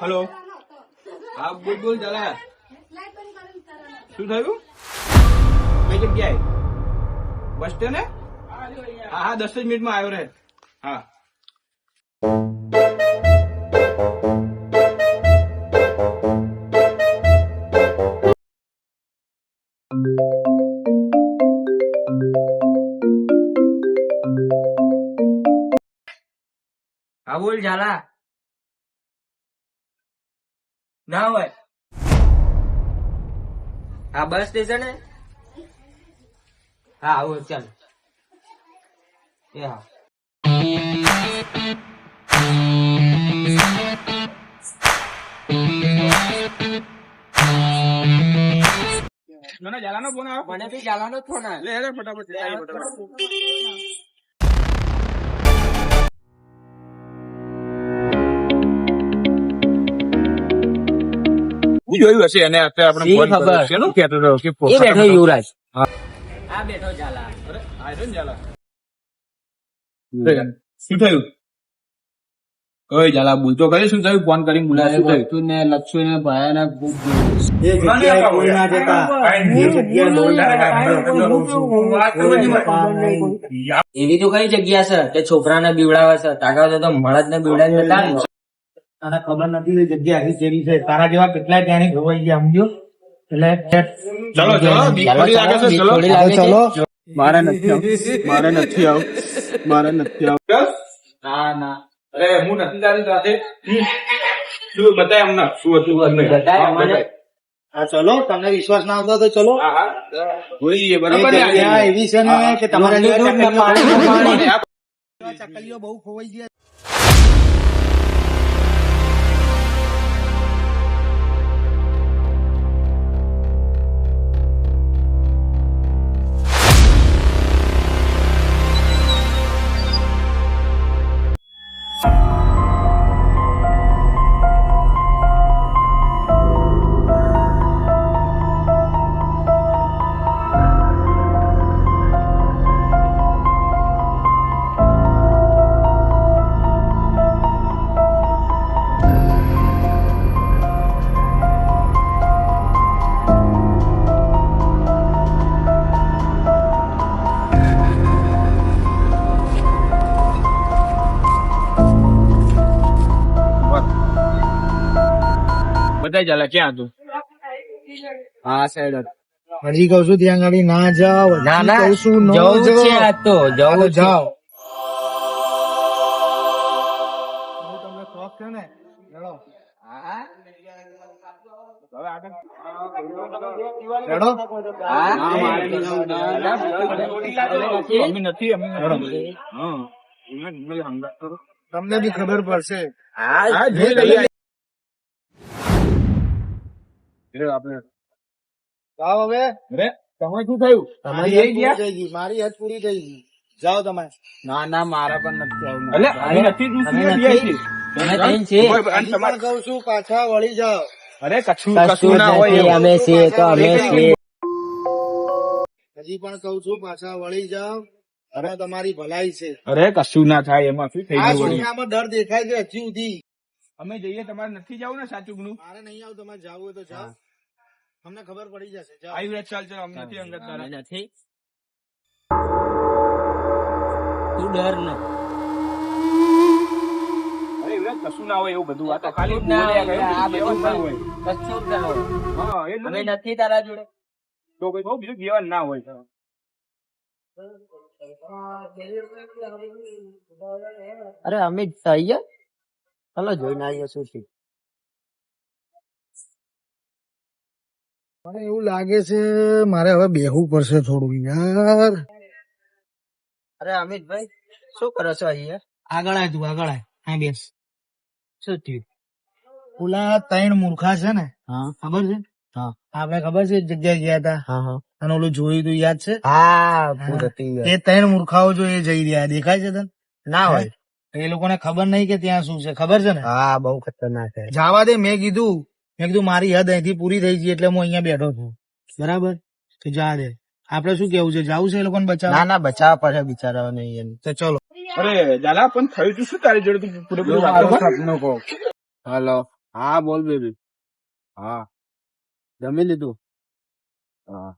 Hello, હા બોલ બોલ ચાલે. શું થયું? કઈ જગ્યાએ? Bus stand? હા હા 10 જ મિનિટમાં આવ્યો રે. હા હા બોલ ઝાલા. ના હોય આ બસ સ્ટેશન હે. હા આવો ચાલ. એ હા મને જાલાનો ફોન આવ્યો. મને બી ઝાલાનો જ ફોન આવ્યો. લે હેડે ફટાફટ આવી ફટાફટ. હું જોયું હશે એને અત્યારે આપણે ફોન કર્યો છે. એનું કહેતો હતો કે એ બેઠો યુવરાજ. હા આ બેઠો ઝાલા. અરે આવ્યો ને જાલા. શું થયું? ઓય જાલા બોલતો કરે શું થયું? ફોન કરીને બોલાય શું થયું? તું ને લક્ષુ ને ભયાનક એવી તો કઈ જગ્યા છે કે છોકરાને બીવડાવે છે? તાકાત તો મળદ ને બીવડાવી જતા ને. તારા ખબર નથી એ જગ્યા હજી કેરી છે. તારા જેવા કેટલાય ત્યાંની ખોવાઈ ગયા સમજો. એટલે ચલો ચલો બીક થોડી લાગે છે. ચલો થોડી લાગે છે. મારે નથી આવું. ના ના અરે હું નથી તારી સાથે. શું બતાય અમને શું હતું? બતાય અમને. હા ચલો, તમને વિશ્વાસ ના આવતો તો ચલો. હા હા જોઈએ બરાબર. જગ્યા એવી છે ને કે તમારા જેવા ચકલીઓ બહુ ખોવાઈ ગયા. બતાય ચાલે ક્યાં હતું? હા સાઈડ. હજી કઉ છું ત્યાં ગાડી ના જાવ. ના ના કહું છું ન જવું જ છે. જાઓ. આજ તો જવું હાલો જ છે. જાઓ. તમને શોખ છે ને? હેડો. હેડો. અમે નથી તમને બી ખબર પડશે. હા જોઈ લઈએ આપણે. જાઓ હવે. અરે તમે શું થયું? તમારી હદ પૂરી થઈ ગઈ. મારી હદ પૂરી થઈ ગઈ. જાઓ તમે. ના ના મારા પણ નથી આવું. એટલે અમે નથી તું અમે શું નથી. છે? અમે ત્રણ છે. ઓય, અને હજી તમારે પણ કહું છું પાછા વળી જાઓ. અરે કશું કશું ના હોય નથી. એવું. અમે છીએ તો અમે છીએ. હજી પણ કહું છું પાછા વળી જાઓ. અને તમારી ભલાઈ છે. અરે કશું ના થાય એમાં શું થઈ આ ગયું વળી? છોકરામાં ડર દેખાય છે હજી સુધી. અમે જઈએ તમારે નથી જવું ને સાચું ગણું. મારે નહીં આવું. તમારે જાવું હોય તો જાઓ. તમને ખબર પડી જશે. જાઓ. આવી રહ્યા ચાલ ચાલ અમે નથી અંગત અમે તારા. નથી. તું ડર ન. અરે એવું કશું ના હોય એવું બધું. આ તો ખાલી ના બોલ્યા હોય, કરે. આ બીજું બધું કહેવાનું ના હોય. કશું જ ના હોય. હા અમે એટલે નથી તારા જોડે. તો કોઈ બહુ બીજું કહેવાનું ના હોય. અરે અમિત સહી ચાલો જોઈને આવીએ શું છે. મને એવું લાગે છે મારે હવે બેહવું પડશે થોડું યાર. અરે અમિતભાઈ શું કરો છો અહીંયા? આગળ આય તું આગળ આય. હા બેસ. શું થયું? ઓલા 3 મૂર્ખા છે ને, હા ખબર છે? હા આપણે ખબર છે એક જગ્યાએ ગયા હતા હા હા અને ઓલું જોયું તું યાદ છે? હા પૂરતી એ 3 મૂર્ખાઓ જો એ જઈ રહ્યા દેખાય છે તને? ના હોય. એ લોકોને ખબર નહીં કે ત્યાં શું છે. ખબર છે ને? હા બહુ ખતરનાક છે. જવા દે. મેં કીધું મારી હદ અહીંથી પૂરી થઈ ગઈ એટલે હું અહીંયા બેઠો છું. બરાબર? તો જા દે. આપડે શું કેવું છે? જાવું છે એ લોકોને બચાવવા? ના ના બચાવવા પડે બિચારાઓને. તો ચલો. અરે ઝાલા પણ થયું તું શું તારી જોડે તું પૂરેપૂરું વાત તો કર. હેલો હા બોલ બેબી હા જમી લીધું હા